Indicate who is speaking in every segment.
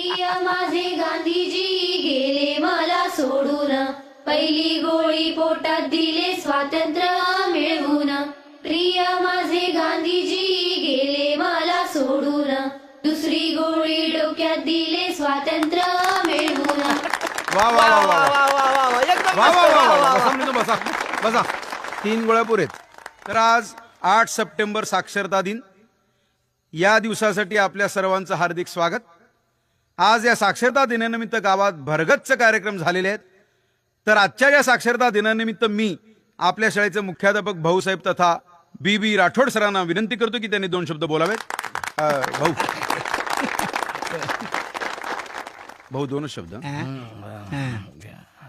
Speaker 1: प्रिय माझे गांधीजी गेले मला सोडून, पहिली गोळी पोटात दिले स्वातंत्र्य मिळवून. प्रिय माझे गांधीजी गेले मला सोडून, दुसरी गोळी डोक्यात दिले स्वातंत्र्य मिळवून.
Speaker 2: वा वा वा वा
Speaker 3: वा वा वा वा एकदम
Speaker 2: वा वा
Speaker 3: मस्त,
Speaker 2: वा
Speaker 3: वा,
Speaker 2: वा.
Speaker 3: वा,
Speaker 2: बसा
Speaker 3: वा.
Speaker 2: म्हणजे बसा बसा. 3 गोळ्या पुरेत. तर आज 8 सप्टेंबर साक्षरता दिन. या दिवसासाठी आपल्या सर्वांचं हार्दिक स्वागत. आज या साक्षरता दिनानिमित्त गावात भरगच्च कार्यक्रम झालेले आहेत. तर आजच्या या साक्षरता दिनानिमित्त मी आपल्या शाळेचे मुख्याध्यापक भाऊसाहेब तथा बी राठोड सरांना विनंती करतो की त्यांनी 2 शब्द बोलावेत. भाऊ भाऊ 2 शब्द.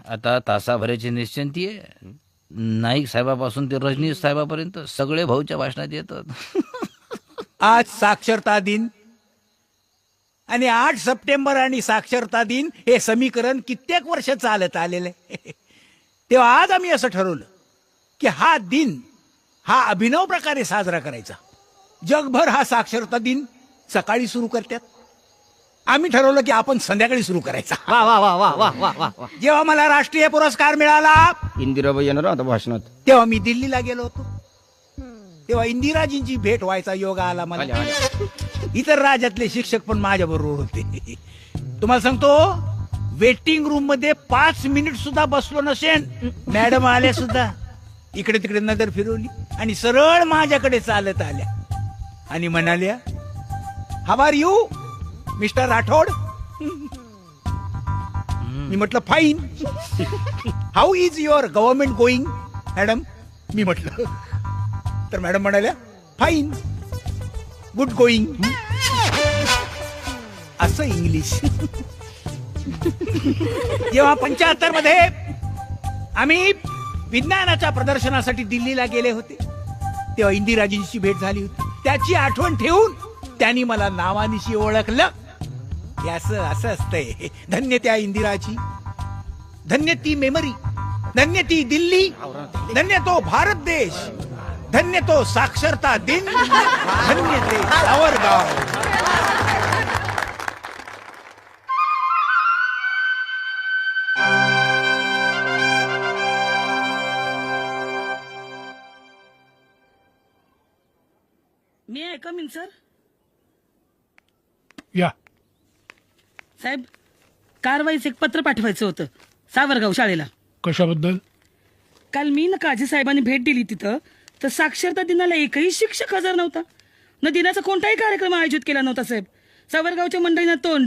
Speaker 4: आता तासाभराची निश्चिंती आहे. नाईक साहेबापासून ते रजनीश साहेबापर्यंत सगळे भाऊच्या भाषणात येतात.
Speaker 5: आज साक्षरता दिन आणि 8 सप्टेंबर आणि साक्षरता दिन हे समीकरण कित्येक वर्ष चालत आलेलं आहे. तेव्हा आज आम्ही असं ठरवलं की हा दिन हा अभिनव प्रकारे साजरा करायचा. जगभर हा साक्षरता दिन सकाळी सुरू करतात. आम्ही ठरवलं की आपण संध्याकाळी सुरू करायचा.
Speaker 3: वा वा वा वा वा वा वा वा.
Speaker 5: जेव्हा मला राष्ट्रीय पुरस्कार मिळाला
Speaker 3: इंदिराबाई येणार आता भाषणात.
Speaker 5: तेव्हा मी दिल्लीला गेलो होतो. तेव्हा इंदिराजींची भेट व्हायचा योग आला मला. इतर राज्यातले शिक्षक पण माझ्या बरोबर होते. तुम्हाला सांगतो वेटिंग रूम मध्ये 5 मिनिट सुद्धा बसलो नसेन. मॅडम आल्या सुद्धा इकडे तिकडे नजर फिरवली आणि सरळ माझ्याकडे चालत आल्या आणि म्हणाल्या, how are you mister Rathod? मी म्हटलं fine. How is your government going madam? मी म्हटलं. तर मॅडम म्हणाल्या, फाईन, गुड गोईंग. असं इंग्लिश. जेव्हा 75 मध्ये आम्ही विज्ञानाच्या प्रदर्शनासाठी दिल्लीला गेले होते तेव्हा इंदिराजींची भेट झाली होती. त्याची आठवण ठेवून त्यांनी मला नावानिशी ओळखलं. हे असं असं असतंय. धन्य त्या इंदिराची, धन्य ती मेमरी, धन्य ती दिल्ली, धन्य तो भारत देश, धन्य तो साक्षरता दिन, धन्य ते सावरगाव.
Speaker 6: मी आहे कमिंग सर.
Speaker 7: या
Speaker 6: साहेब, कारवाईच एक पत्र पाठवायचं होतं सावरगाव शाळेला.
Speaker 7: कशाबद्दल?
Speaker 6: काल मी ना काझी साहेबांनी भेट दिली तिथं, तर साक्षरता दिनाला एकही शिक्षक हजर नव्हता. न दिनाचा कोणताही कार्यक्रम आयोजित केला नव्हता साहेब. सावरगावच्या मंडळींना तोंड